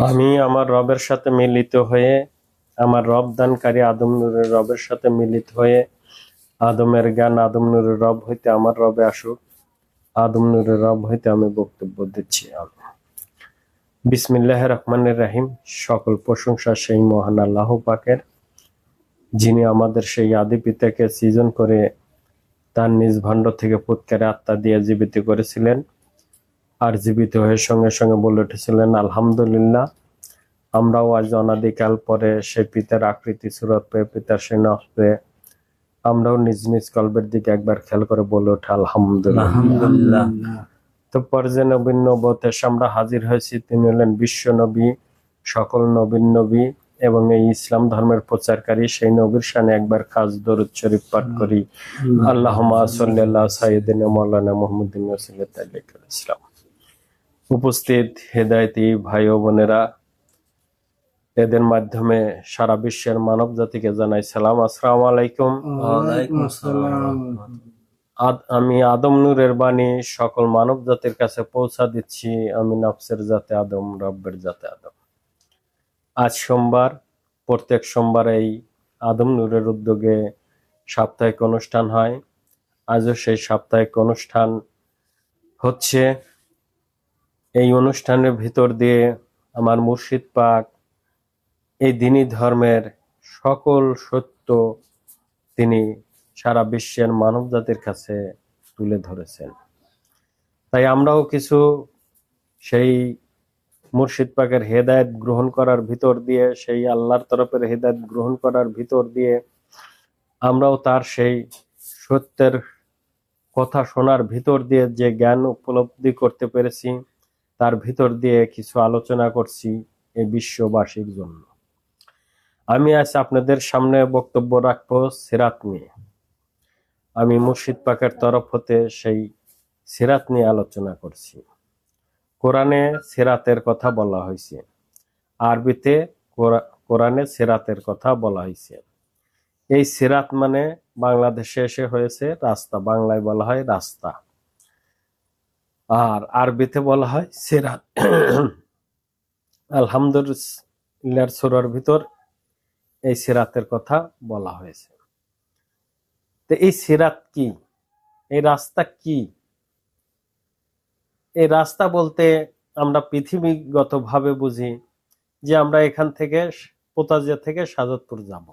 আমি আমার রবের সাথে মিলিত হয়ে, আমার রব দানকারী আদম নূরের রবের সাথে মিলিত হয়ে, আদমের জ্ঞান আদম নূরের রব হইতে আমার রবে আসুক, আদম নূরের রব হইতে আমি বক্তব্য দিচ্ছি। বিসমিল্লাহির রহমানির রহিম। সকল প্রশংসা সেই মহান আল্লাহ পাকের, যিনি আমাদের সেই আদি পিতাকে সৃজন করে তার নিজ ভাণ্ড থেকে ফুৎকারে আত্মা দিয়ে জীবিত করেছিলেন, আর জীবিত হয়ে সঙ্গে সঙ্গে বলে উঠেছিলেন আলহামদুলিল্লাহ। আমরাও আজ অনাদিকাল পরে সেই পিতার আকৃতি সুরত পেয়ে, পিতার সেই নখ পেয়ে আমরাও নিজ নিজ কল্পের দিকে একবার খেয়াল করে বলে ওঠে আলহামদুলিল্লাহ। তো পর্যায়ে নবীন নবুয়তে আমরা হাজির হয়েছি। তিনি হলেন বিশ্ব নবী, সকল নবীন নবী এবং এই ইসলাম ধর্মের প্রচারকারী। সেই নবীর শানে একবার খাস দরুদ শরীফ পাঠ করি। আল্লাহুম্মা সাল্লি আলা সাইয়্যিদিনা মাওলানা মুহাম্মাদিন রাসূলিল্লাহ ইসলাম। উপস্থিত হেদায়েতি ভাই ও বোনেরা, এদের মাধ্যমে সারা বিশ্বের মানব জাতিকে জানাই সালাম, আসসালামু আলাইকুম। ওয়ালাইকুম আসসালাম। আমি আদম নূরের বাণী সকল মানব জাতির কাছে পৌঁছা দিচ্ছি। আমি নফসের জাতে আদম, রব্বের জাতে আদম। আজ সোমবার, প্রত্যেক সোমবার এই আদম নূরের উদ্যোগে সাপ্তাহিক অনুষ্ঠান হয়। আজও সেই সাপ্তাহিক অনুষ্ঠান হচ্ছে। এই অনুষ্ঠানের ভিতর দিয়ে আমার মুর্শিদ পাক এই দ্বীনি ধর্মের সকল সত্য তিনি সারা বিশ্বের মানব জাতির কাছে তুলে ধরেছেন। তাই আমরাও কিছু সেই মুর্শিদ পাকের হেদায়েত গ্রহণ করার ভিতর দিয়ে, সেই আল্লাহর তরফের হেদায়েত গ্রহণ করার ভিতর দিয়ে আমরাও তার সেই সত্যের কথা শোনার ভিতর দিয়ে যে জ্ঞান উপলব্ধি করতে পেরেছি, তার ভিতর দিয়ে কিছু আলোচনা করছি এই বিশ্ববাসীর জন্য। আমি আজ আপনাদের সামনে বক্তব্য রাখবো সিরাত নিয়ে। আমি মুর্শিদ পাকের তরফ হতে সেই সিরাত নিয়ে আলোচনা করছি। কোরআনে সিরাতের কথা বলা হয়েছে, আরবিতে কোরআনে সিরাতের কথা বলা হয়েছে। এই সিরাত মানে বাংলাদেশে এসে হয়েছে রাস্তা, বাংলায় বলা হয় রাস্তা, আর আরবিতে বলা হয় সিরাত। আলহামদুলিল্লাহ সূরার ভিতর এই সিরাতের কথা বলা হয়েছে। তো এই সিরাত কি, এই রাস্তা কি? এই রাস্তা বলতে আমরা পৃথিবীগত ভাবে বুঝি যে আমরা এখান থেকে পোতাজিয়া থেকে সাজাদপুর যাব,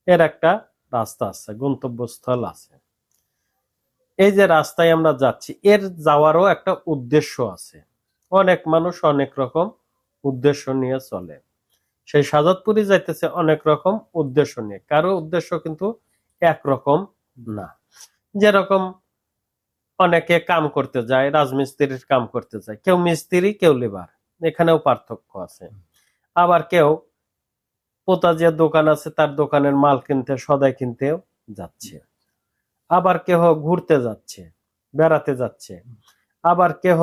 এর একটা রাস্তা আছে, গন্তব্যস্থল আছে। এই যে রাস্তায় আমরা যাচ্ছি, এর যাওয়ারও একটা উদ্দেশ্য আছে। অনেক মানুষ অনেক রকম উদ্দেশ্য নিয়ে চলে। সেই সাজাদপুরে যাইতেছে অনেক রকম উদ্দেশ্য নিয়ে, কারো উদ্দেশ্য কিন্তু একরকম না। যেরকম অনেকে কাম করতে যায়, রাজমিস্ত্রির কাম করতে যায়, কেউ মিস্ত্রি কেউ লেবার, এখানেও পার্থক্য আছে। আবার কেউ পোতাজিয়ার দোকান আছে, তার দোকানের মাল কিনতে, সদাই কিনতেও যাচ্ছে। আবার কেহ ঘুরতে যাচ্ছে, বেড়াতে যাচ্ছে। আবার কেহ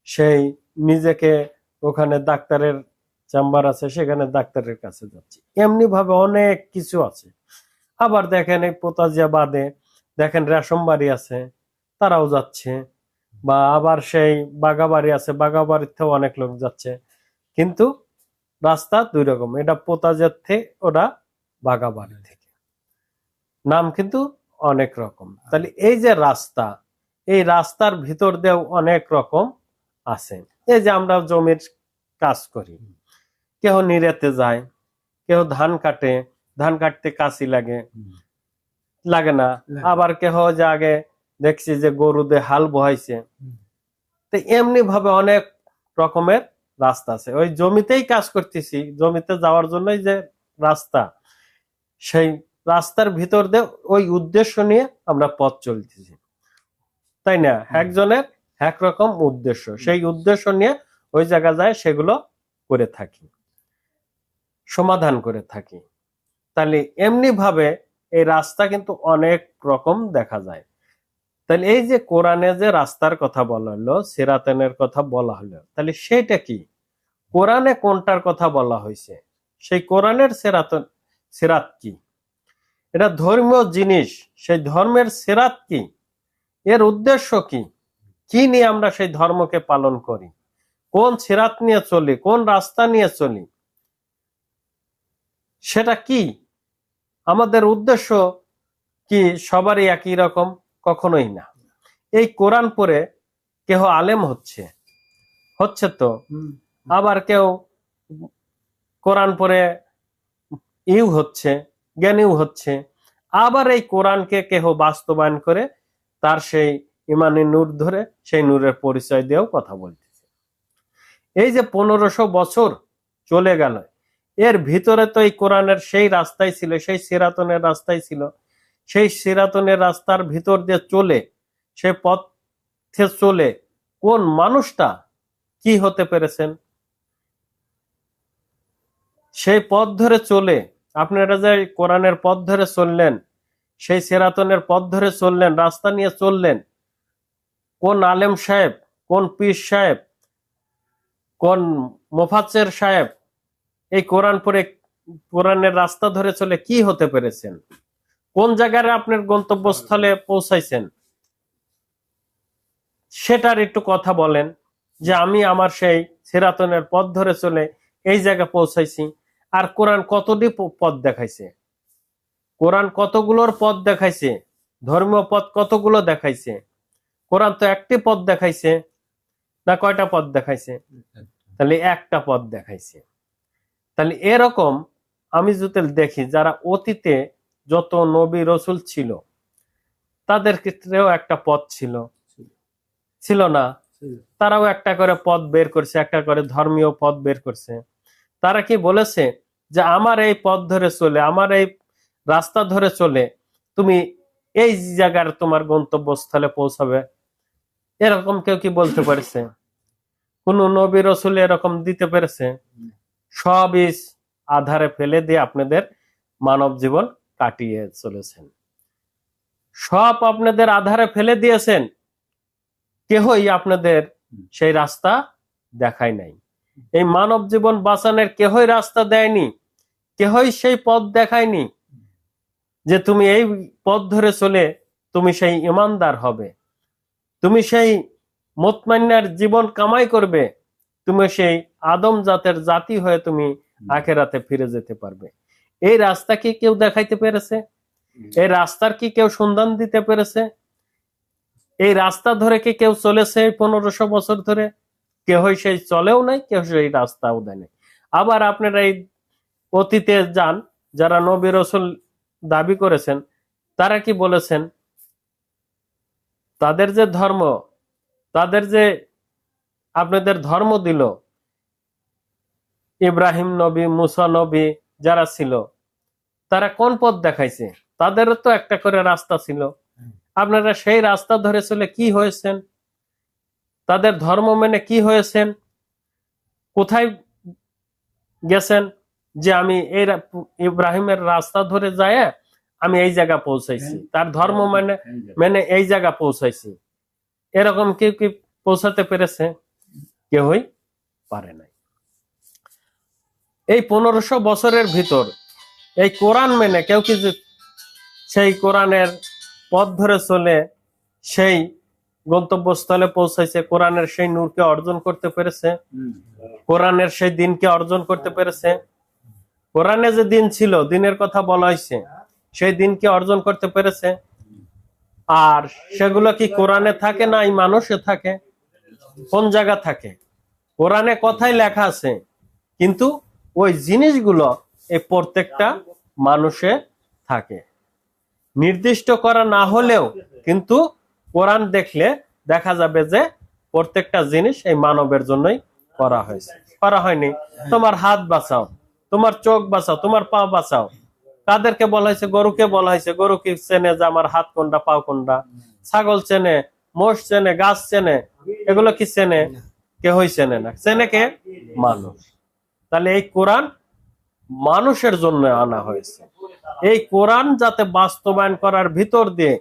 সেই নিজেকে ওখানে ডাক্তারের চেম্বার আছে, সেখানে ডাক্তারের কাছে যাচ্ছে। এমনি ভাবে অনেক কিছু আছে। আবার দেখেন এই পোতাজিয়া বাদে দেখেন রেশম বাড়ি আছে, তারাও যাচ্ছে। বা আবার সেই বাগাবাড়ি আছে, বাগাবাড়িতেও অনেক লোক যাচ্ছে। কিন্তু রাস্তা দুই রকম, এটা পোতাজিয়ার থেকে, ওটা বাগাবাড়ি থেকে, নাম কিন্তু অনেক রকম। তাহলে এই যে রাস্তা, এই রাস্তার ভিতর দিয়েও অনেক রকম আছে। এই যে আমরা জমির কাজ করি, কেউ নিরেতে যায়, কেউ ধান কাটে, ধান কাটতে কাশি লাগে না। আবার কেহ যে আগে দেখছি যে গরু দিয়ে হাল বহাইছে। তো এমনি ভাবে অনেক রকমের রাস্তা আছে। ওই জমিতেই কাজ করতেছি, জমিতে যাওয়ার জন্যই যে রাস্তা, সেই রাস্তার ভিতর দিয়ে ওই উদ্দেশ্য নিয়ে আমরা পথ চলতেছি, তাই না? একজনের একরকম উদ্দেশ্য, সেই উদ্দেশ্য নিয়ে ওই জায়গা যায়, সেগুলো করে থাকি, সমাধান করে থাকি। তাহলে এমনি ভাবে এই রাস্তা কিন্তু অনেক রকম দেখা যায়। তাহলে এই যে কোরআনে যে রাস্তার কথা বলা হলো, সিরাতের কথা বলা হলো, তাহলে সেটা কি? কোরআনে কোনটার কথা বলা হয়েছে? সেই কোরআনের সিরাত কি? এটা ধর্মীয় জিনিস। সেই ধর্মের সিরাত কি? এর উদ্দেশ্য কি? কি নিয়ে আমরা সেই ধর্মকে পালন করি? কোন সিরাত নিয়ে চলি, কোন রাস্তা নিয়ে চলি, সেটা কি? আমাদের উদ্দেশ্য কি সবারই একই রকম? কখনোই না। এই কোরআন পড়ে কেহ আলেম হচ্ছে তো, আবার কেউ কোরআন পড়ে হচ্ছে, জ্ঞানীও হচ্ছে, আবার এই কোরআনকে কেহ বাস্তবায়ন করে তার সেই ইমানি নূর ধরে সেই নূরের পরিচয় দিয়েও কথা বলতেছে। এই যে 1500 বছর চলে গেল, এর ভিতরে তো এই কোরআনের সেই রাস্তাই ছিল, সেই সিরাতনের রাস্তাই ছিল। সেই সিরাতনের রাস্তার ভিতর দিয়ে চলে, সেই পথে চলে কোন মানুষটা কি হতে পেরেছেন? সেই পথ ধরে চলে আপনারা যে কোরআনের পথ ধরে চললেন, সেই সিরাতনের পথ ধরে চললেন, রাস্তা নিয়ে চললেন, কোন আলেম সাহেব, কোন পীর সাহেব, কোন মুফাসসির সাহেব এই কোরআন পড়ে কোরআনের রাস্তা ধরে চলে কি হতে পেরেছেন? কোন জায়গায় আপনার গন্তব্যস্থলে পৌঁছাইছেন? সেটার একটু কথা বলেন, যে আমি আমার সেই সিরাতনের পথ ধরে চলে এই জায়গায় পৌঁছাইছি। আর কোরআন কতটি পথ দেখাইছে? কোরআন কতগুলোর পথ দেখাইছে? ধর্মীয় পথ কতগুলো দেখাইছে? কোরআন তো একটি পথ দেখাইছে না কয়টা পথ দেখাইছে? তাহলে একটা পথ দেখাইছে। তাহলে এরকম আমি যদি দেখি যারা অতীতে যত নবী রসুল ছিল তাদের ক্ষেত্রেও একটা পথ ছিল না? তারাও একটা করে পথ বের করছে, একটা করে ধর্মীয় পথ বের করছে। তারা কি বলেছে যে আমার এই পথ ধরে চলে, আমার এই রাস্তা ধরে চলে তুমি এই জায়গার তোমার গন্তব্যস্থলে পৌঁছাবে? এরকম কেউ কি বলতে পেরেছে? কোন নবী রসুল এরকম দিতে পেরেছে? সবই আধারে ফেলে দিয়ে আপনাদের মানব জীবন কাটিয়ে চলেছেন। সব আপনাদের আধারে ফেলে দিয়েছেন, কেহই আপনাদের সেই রাস্তা দেখায় নাই। এই মানব জীবন বাঁচানোর কেহই রাস্তা দেয়নি, কেহই সেই পথ দেখায়নি যে তুমি এই পথ ধরে চলে তুমি সেই ইমানদার হবে, তুমি সেই মুতমাইন্নার জীবন কামাই করবে, তুমি সেই আদম জাতের জাতি হয়ে তুমি আখেরাতে ফিরে যেতে পারবে। এই রাস্তা কি কেউ দেখাইতে পেরেছে? এই রাস্তার কি কেউ সন্ধান দিতে পেরেছে? এই রাস্তা ধরে কি কেউ চলেছে 1500 বছর ধরে? কেহই সেই চলেও নাই, কেউ সেই রাস্তাও দেয় নাই। আবার আপনারা এই অতীতে যান, যারা নবী রসুল দাবি করেছেন তারা কি বলেছেন? তাদের যে ধর্ম, তাদের যে আপনাদের ধর্ম দিল, ইব্রাহিম নবী, মুসা নবী যারা ছিল তারা কোন পথ দেখাইছে? তাদেরও তো একটা করে রাস্তা ছিল। আপনারা সেই রাস্তা ধরে চলে কি হয়েছেন? তাদের ধর্ম মেনে কি হয়েছেন? কোথায় গেছেন যে আমি এই ইব্রাহিমের রাস্তা ধরে যায় আমি এই জায়গা পৌঁছাইছি, তার ধর্ম মেনে মেনে এই জায়গা পৌঁছাইছি? এরকম কেউ কি পৌঁছাতে পেরেছে? কেউই পারে নাই। এই 1500 বছরের ভিতর এই কোরআন মেনে কেউ কি সেই কোরআনের পথ ধরে চলে সেই গন্তব্যস্থলে পৌঁছাইছে, কোরআনের সেই নূরকে অর্জন করতে পেরেছে, কোরআনের সেই দিনকে অর্জন করতে পেরেছে? কোরআনে যে দিন ছিল, দিনের কথা বলা হয়েছে, সেই দিনকে অর্জন করতে পেরেছে? আর সেগুলো কি কোরআনে থাকে না এই মানুষে থাকে? কোন জায়গা থাকে? কোরআনে কথাই লেখা আছে, কিন্তু ওই জিনিসগুলো এই প্রত্যেকটা মানুষে থাকে। নির্দিষ্ট করা না হলেও কিন্তু কোরআন দেখলে দেখা যাবে যে প্রত্যেকটা জিনিস এই মানবের জন্যই করা হয়েছে। করা হয়নি তোমার হাত বাঁচাও, তোমার চোখ বাঁচাও, তোমার পা বাঁচাও, কাদেরকে বলা হয়েছে? গরুকে বলা হয়েছে। গরু কি চেনে যে আমার হাত কোনটা পা কোনটা? ছাগল চেনে, মোষ চেনে, গাছ চেনে, এগুলো কি চেনে? কেহই চেনে না। চেনে কে? মানুষ। তাহলে এই কোরআন মানুষের জন্য আনা হয়েছে। এই কোরআন যাতে বাস্তবায়ন করার ভিতর দিয়ে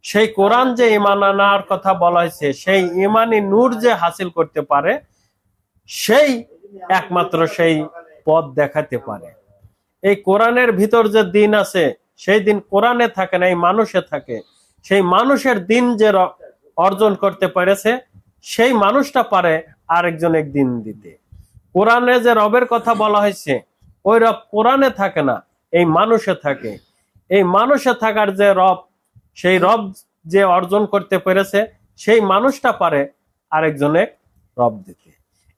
সেই কোরআন যে ঈমান আনার কথা বলা হয়েছে, সেই ঈমানি নূর যে হাসিল করতে পারে, সেই একমাত্র সেই পথ দেখাতে পারে। এই কোরআনের ভিতর যে দিন আছে, সেই দিন কোরআনে থাকে না, এই মানুষে থাকে। সেই মানুষের দিন যে অর্জন করতে পেরেছে, সেই মানুষটা পারে আরেকজনের দিন দিতে। কোরআনে যে রবের কথা বলা হয়েছে, ওই রব কোরআনে থাকে না, এই মানুষে থাকে। এই মানুষে থাকার যে রব, সেই রব যে অর্জন করতে পেরেছে, সেই মানুষটা পারে আরেকজনে রব দিতে।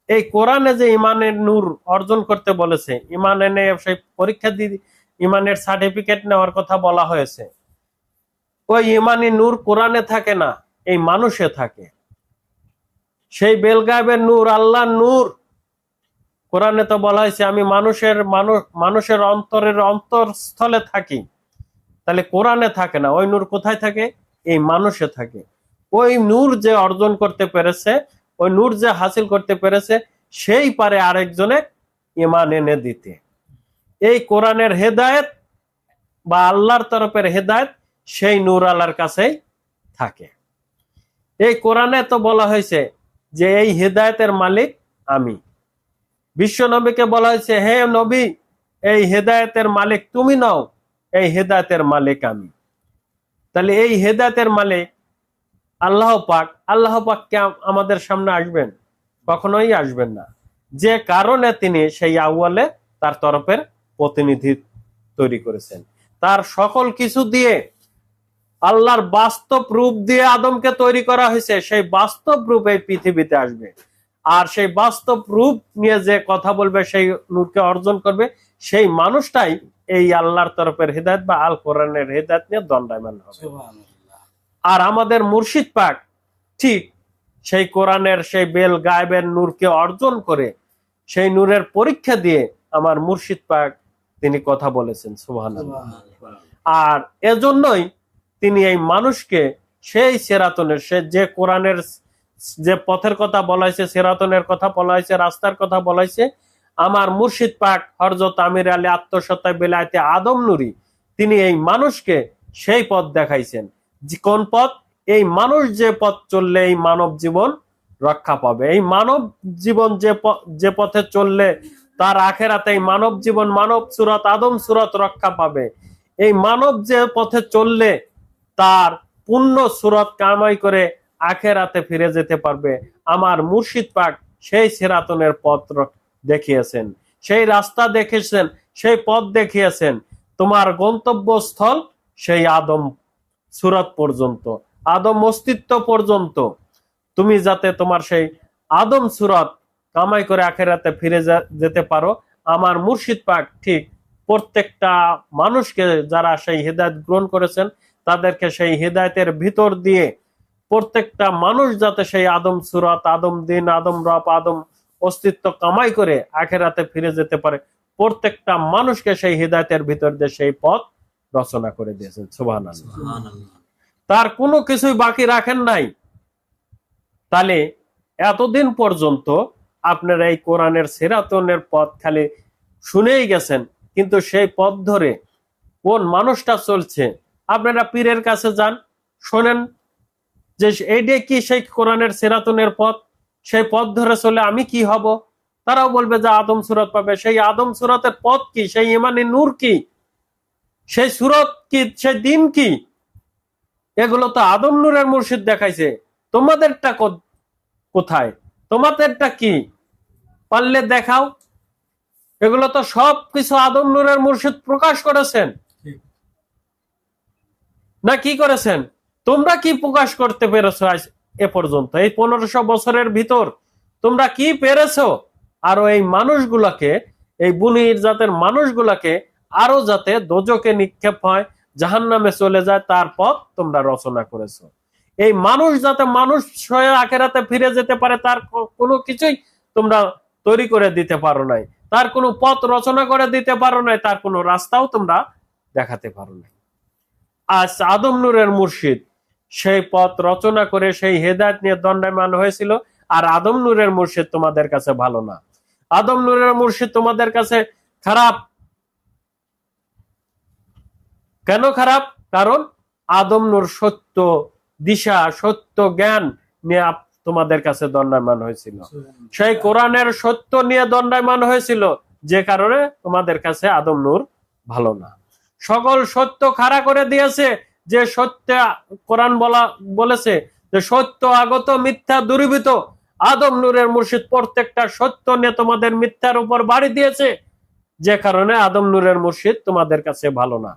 এই কোরআনে যে ইমানের নূর অর্জন করতে বলেছে, ইমান এনে সেই পরীক্ষা দিয়ে ইমানের সার্টিফিকেট নেওয়ার কথা বলা হয়েছে, ওই ইমানি নূর কোরআনে থাকে না, এই মানুষে থাকে। সেই বেলগায়েবের নূর, আল্লাহর নূর, কোরআনে তো বলা হয়েছে আমি মানুষের অন্তরের অন্তরস্থলে থাকি। তাহলে কোরআনে থাকে না, ওই নূর কোথায় থাকে? এই মানুষে থাকে। ওই নূর যে অর্জন করতে পেরেছে, ওই নূর যে হাসিল করতে পেরেছে, সেই পারে আরেকজনে ইমান এনে দিতে। এই কোরআনের হেদায়েত বা আল্লাহর তরফের হেদায়েত সেই নূর আল্লাহর কাছেই থাকে। এই কোরআনে তো বলা হয়েছে যে এই হেদায়েতের মালিক আমি। বিশ্ব নবীকে বলা হয়েছে, হে নবী, এই হেদায়েতের মালিক তুমি নও, এই হেদায়েতের মালিক আমি। তাহলে এই হেদায়েতের মালিক আল্লাহ পাক, আল্লাহ পাক কে আমাদের সামনে আসবেন? কখনোই আসবেন না। যে কারণে তিনি সেই আউয়ালে তার তরফের প্রতিনিধি তৈরি করেছেন, তার সকল কিছু দিয়ে আল্লাহর বাস্তব রূপ দিয়ে আদমকে তৈরি করা হয়েছে। সেই বাস্তব রূপ এই পৃথিবীতে আসবে, আর সেই বাস্তব রূপ নিয়ে যে কথা বলবে, সেই নূরকে অর্জন করবে, সেই মানুষটাই এই আল্লাহর তরফের হেদায়েত বা আল কোরআনের হেদায়েত নিয়ে দণ্ডায়মান হবে। আর আমাদের মুর্শিদ পাক ঠিক সেই কোরআনের সেই বেল গায়েবের নূরকে অর্জন করে, সেই নূরের পরীক্ষা দিয়ে আমার মুর্শিদ পাক তিনি কথা বলেছেন, সুবহানাল্লাহ। আর এজন্যই তিনি এই মানুষকে সেই সেরাতনের, সে যে কোরআনের যে পথের কথা বলা হয়েছে, সেরাতনের কথা বলা হয়েছে, রাস্তার কথা বলা হয়েছে, আমার মুর্শিদ পাক হযরত আমির আলী আত্মসত্তায় বেলায়েতে আদম নূরি, তিনি এই মানুষকে সেই পথ দেখাইছেন। কোন পথ? এই মানুষ যে পথ চললে এই মানব জীবন রক্ষা পাবে। এই মানব জীবন যে পথে চললে তার আখেরাতে এই মানব জীবন, মানব সুরত, আদম সুরত রক্ষা পাবে। এই মানব যে পথে চললে তার পূর্ণ সুরত কামাই করে আখেরাতে ফিরে যেতে পারবে। আমার মুর্শিদ পাক সেই সিরাতনের পথ দেখিয়েছেন, সেই রাস্তা দেখেছেন, সেই পথ দেখিয়েছেন। তোমার গন্তব্যস্থল সেই আদম সুরত পর্যন্ত, আদম অস্তিত্ব পর্যন্ত, তুমি যাতে তোমার সেই আদম সুরত কামাই করে আখেরাতে ফিরে যেতে পারো। আমার মুর্শিদ পাক ঠিক প্রত্যেকটা মানুষকে, যারা সেই হেদায়েত গ্রহণ করেছেন, তাদেরকে সেই হেদায়েতের ভিতর দিয়ে প্রত্যেকটা মানুষ যাতে সেই আদম সুরত, আদম দিন, আদম রব, আদম অস্তিত্ব কামাই করে আখেরাতে ফিরে যেতে পারে, প্রত্যেকটা মানুষকে সেই হেদায়েতের ভিতর দিয়ে সেই পথ রচনা করে দিয়েছেন। সুবহানাল্লাহ। তার কোনো কিছুই বাকি রাখেন নাই। তাহলে এতদিন পর্যন্ত আপনারা এই কোরআনের সিরাতনের পথ খালি শুনেই গেছেন, কিন্তু সেই পথ ধরে কোন মানুষটা চলছে? আপনারা পীরের কাছে যান, শোনেন যে এইটা কি সেই কোরআনের সিরাতনের পথ, সেই পথ ধরে চলে আমি কি হব? তারাও বলবে যে আদম সুরত পাবে। সেই আদম সুরতের পথ কি? সেই ইমানি নূর কি? সেই সুরত কি? সেই দিন কি? এগুলো তো আদম নূরের মুর্শিদ দেখাইছে। তোমাদেরটা কোথায়? তোমাদেরটা কি? পারলে দেখাও। এগুলো তো সব কিছু আদম নূরের মুর্শিদ প্রকাশ করেছেন, না কি করেছেন? তোমরা কি প্রকাশ করতে পেরেছো আজ এ পর্যন্ত? এই 1500 বছরের ভিতর তোমরা কি পেরেছো? আরো এই মানুষগুলাকে, এই বুনির জাতের মানুষগুলাকে আরো যাতে দোজকে নিক্ষেপ হয়, জাহান্নামে চলে যায়, তার পথ তোমরা রচনা করেছো। এই মানুষ যাতে মানুষ হয়ে আখেরাতে ফিরে যেতে পারে, তার কোনো কিছুই তোমরা তৈরি করে দিতে পারো নাই, তার কোনো পথ রচনা করে দিতে পারো নাই, তার কোনো রাস্তাও তোমরা দেখাতে পারো নাই। আজ আদম নূরের মুর্শিদ সেই পথ রচনা করে সেই হেদায়েত নিয়ে দণ্ডায়মান হয়েছিল। আর আদম নূরের মুর্শিদ তোমাদের কাছে ভালো না, আদম নূরের মুর্শিদ তোমাদের কাছে খারাপ। কেন খারাপ? কারণ আদম নূর সত্য দিশা, সত্য জ্ঞান নিয়ে তোমাদের কাছে দণ্ডায়মান হয়েছিল, সেই কোরআনের সত্য নিয়ে দণ্ডায়মান হয়েছিল, যে কারণে তোমাদের কাছে আদম নূর ভালো না। সকল সত্য খাড়া করে দিয়েছে, যে সত্য কোরআন বলেছে যে সত্য আগত মিথ্যা দূরীভূত। আদম নূরের মুর্শিদ প্রত্যেকটা সত্য নিয়ে তোমাদের মিথ্যার উপর বাড়ি দিয়েছে, যে কারণে আদম নূরের মুর্শিদ তোমাদের কাছে ভালো না,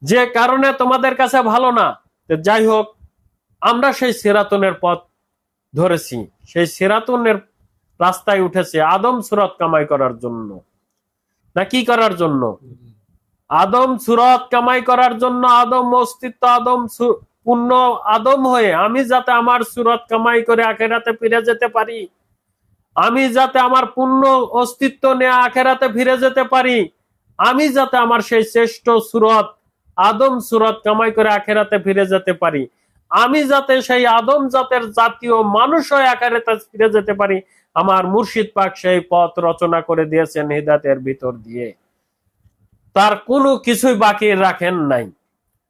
যে কারণে তোমাদের কাছে ভালো না। তো যাই হোক, আমরা সেই সিরাতুনের পথ ধরেছি, সেই সিরাতুনের রাস্তায় উঠেছে আদম সুরত কামাই করার জন্য, না কি করার জন্য? আদম সুরত কামাই করার জন্য, আদম অস্তিত্ব, আদম পূর্ণ আদম হয়ে আমি যাতে আমার সুরত কামাই করে আখেরাতে ফিরে যেতে পারি, আমি যাতে আমার পূর্ণ অস্তিত্ব নিয়ে আখেরাতে ফিরে যেতে পারি, আমি যাতে আমার সেই শ্রেষ্ঠ সুরত আদম সুরত কামাই করে আখেরাতে ফিরে যেতে পারি, আমি যাতে সেই আদম জাতের জাতীয় মানুষ হয়ে আখেরাতে ফিরে যেতে পারি, আমার মুর্শিদ পাক সেই পথ রচনা করে দিয়েছেন হিদায়াতের ভিতর দিয়ে, তার কোনো কিছুই বাকি রাখেন নাই।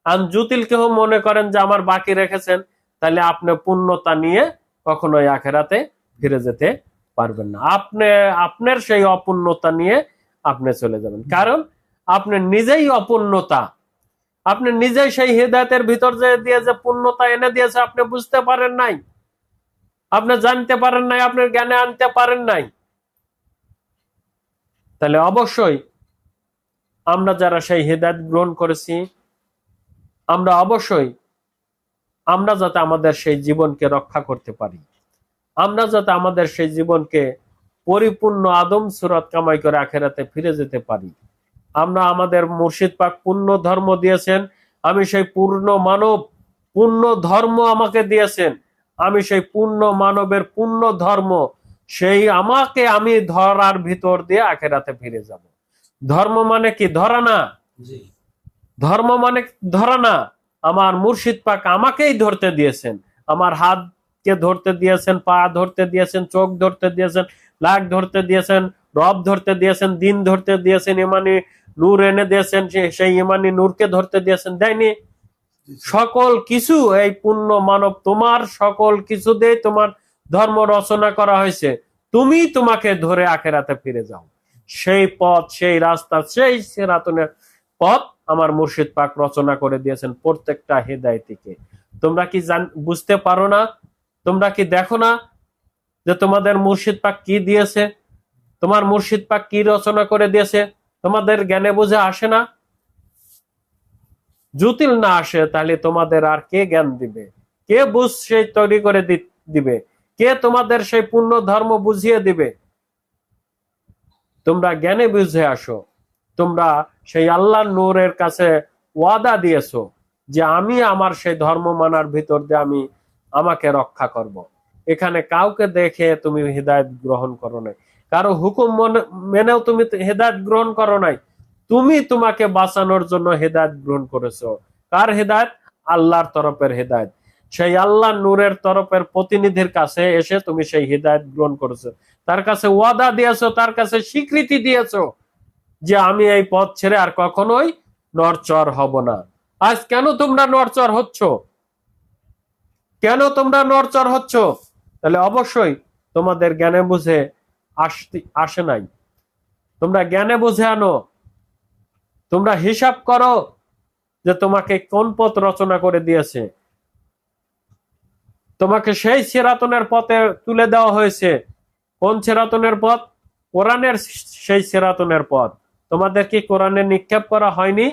আর জুতিল কেহ মনে করেন যে আমার বাকি রেখেছেন, তাহলে আপনি পূর্ণতা নিয়ে কখনোই আখেরাতে ফিরে যেতে পারবেন না। আপনি আপনার সেই অপূর্ণতা নিয়ে আপনি চলে যাবেন, কারণ আপনি নিজেই অপূর্ণতা, আপনি নিজেই সেই হিদায়াতের ভিতর দিয়ে যে পূর্ণতা এনে দিয়েছে আপনি বুঝতে পারেন নাই, আপনি জানতে পারেন নাই, আপনার জ্ঞানে আনতে পারেন নাই। তাহলে অবশ্যই আমরা যারা সেই হিদায়াত গ্রহণ করেছি, আমরা অবশ্যই আমরা যাতে আমাদের সেই জীবনকে রক্ষা করতে পারি, আমরা যাতে আমাদের সেই জীবনকে পরিপূর্ণ আদম সুরত কামাই করে আখেরাতে ফিরে যেতে পারি। আমরা আমাদের মুর্শিদ পাক পূর্ণ ধর্ম দিয়েছেন, আমি সেই পূর্ণ মানব, পূর্ণ ধর্ম আমাকে দিয়েছেন, আমি সেই পূর্ণ মানবের পূর্ণ ধর্ম, সেই আমাকে আমি ধরার ভিতর দিয়ে আখেরাতে ফিরে যাব। ধর্ম মানে কি? ধরা না। ধর্ম মানে ধরা না। আমার মুর্শিদ পাক আমাকেই ধরতে দিয়েছেন, আমার হাতকে ধরতে দিয়েছেন, পা ধরতে দিয়েছেন, চোখ ধরতে দিয়েছেন, লাখ ধরতে দিয়েছেন, রব ধরতে দিয়েছেন, দিন ধরতে দিয়েছেন, ইমানি নূর এনে দিয়েছেন, সেই ইমানি নূরকে ধরতে দিয়েছেন, দেয়নি? সকল কিছু এই পূর্ণ মানব তোমার সকল কিছু দিয়ে তোমার ধর্ম রচনা করা হয়েছে, তুমি তোমাকে ধরে আখেরাতে ফিরে যাও। সেই পথ, সেই রাস্তা, সেই সিরাতুনের পথ আমার মুর্শিদ পাক রচনা করে দিয়েছেন প্রত্যেকটা হিদায়াতীকে। তোমরা কি বুঝতে পারো না? তোমরা কি দেখো না যে তোমাদের মুর্শিদ পাক কি দিয়েছে? তোমার মুর্শিদ পাক কি রচনা করে দিয়েছে? তোমাদের জ্ঞানে বুঝে আসে না? জুতিল না আসে তাহলে তোমাদের আর কে জ্ঞান দিবে? কে বুঝ সেই তৈরি করে দিবে? কে তোমাদের সেই পূর্ণ ধর্ম বুঝিয়ে দিবে? তোমরা জ্ঞানে বুঝে আসো। তোমরা সেই আল্লাহ নূরের কাছে ওয়াদা দিয়েছো যে আমি আমার সেই ধর্ম মানার ভিতর দিয়ে আমি আমাকে রক্ষা করব। এখানে কাউকে দেখে তুমি হিদায়াত গ্রহণ করো নাই, কারো হুকুম মেনেও তুমি হিদায়াত গ্রহণ করো নাই, তুমি তোমাকে বাঁচানোর জন্য হিদায়াত গ্রহণ করেছো। কার হিদায়াত? আল্লাহর তরফের হিদায়াত। সেই আল্লাহ নূরের তরফের প্রতিনিধির কাছে এসে তুমি সেই হিদায়াত গ্রহণ করেছো, তার কাছে ওয়াদা দিয়েছো, তার কাছে স্বীকৃতি দিয়েছো যে আমি এই পথ ছেড়ে আর কখনোই নড়চড় হব না। আজ কেন তোমরা নড়চড় হচ্ছ? কেন তোমরা নড়চড় হচ্ছ? তাহলে অবশ্যই তোমাদের জ্ঞানে বুঝে আসে নাই। তোমরা জ্ঞানে বুঝে আনো, তোমরা হিসাব করো যে তোমাকে কোন পথ রচনা করে দিয়েছে। তোমাকে সেই সিরাতুনের পথে তুলে দেওয়া হয়েছে। কোন সিরাতুনের পথ? কোরআনের সেই সিরাতুনের পথ। তোমাদের কি কোরআনে নিক্ষেপ করা হয়নি?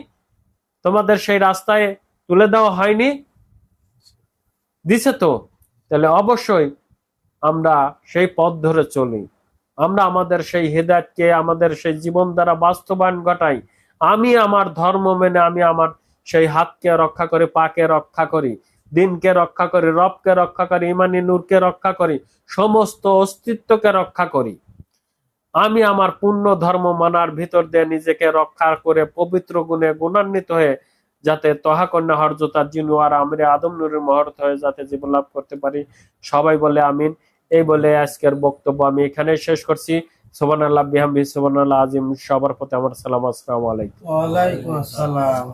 তোমাদের সেই রাস্তায় তুলে দেওয়া হয়নি? দিছে তো। তাহলে অবশ্যই আমরা সেই পথ ধরে চলি, আমরা আমাদের সেই হিদায়াতকে আমাদের সেই জীবন দ্বারা বাস্তবায়ন ঘটাই। আমি আমার ধর্ম মেনে আমি আমার সেই হাতকে রক্ষা করি, পাকে রক্ষা করি, দিনকে রক্ষা করি, রবকে রক্ষা করি, ইমানি নূরকে রক্ষা করি, সমস্ত অস্তিত্বকে রক্ষা করি। আমি আমার পূর্ণ ধর্ম মানার ভিতর দিয়ে নিজেকে রক্ষা করে পবিত্র গুণে গুণান্বিত হয়ে যাতে তহা কন্যা হরজতার জিনু আর আমরে আদম নূরের মহরত হয়ে যাতে জীবন লাভ করতে পারি। সবাই বলে আমিন। এই বলে আজকের বক্তব্য আমি এখানে শেষ করছি। সুবহানাল্লাহ বিহামদিহি সুবহানাল্লাহ আজিম। সবার প্রতি আমার সালাম। আসসালামু আলাইকুম। ওয়ালাইকুম আসসালাম।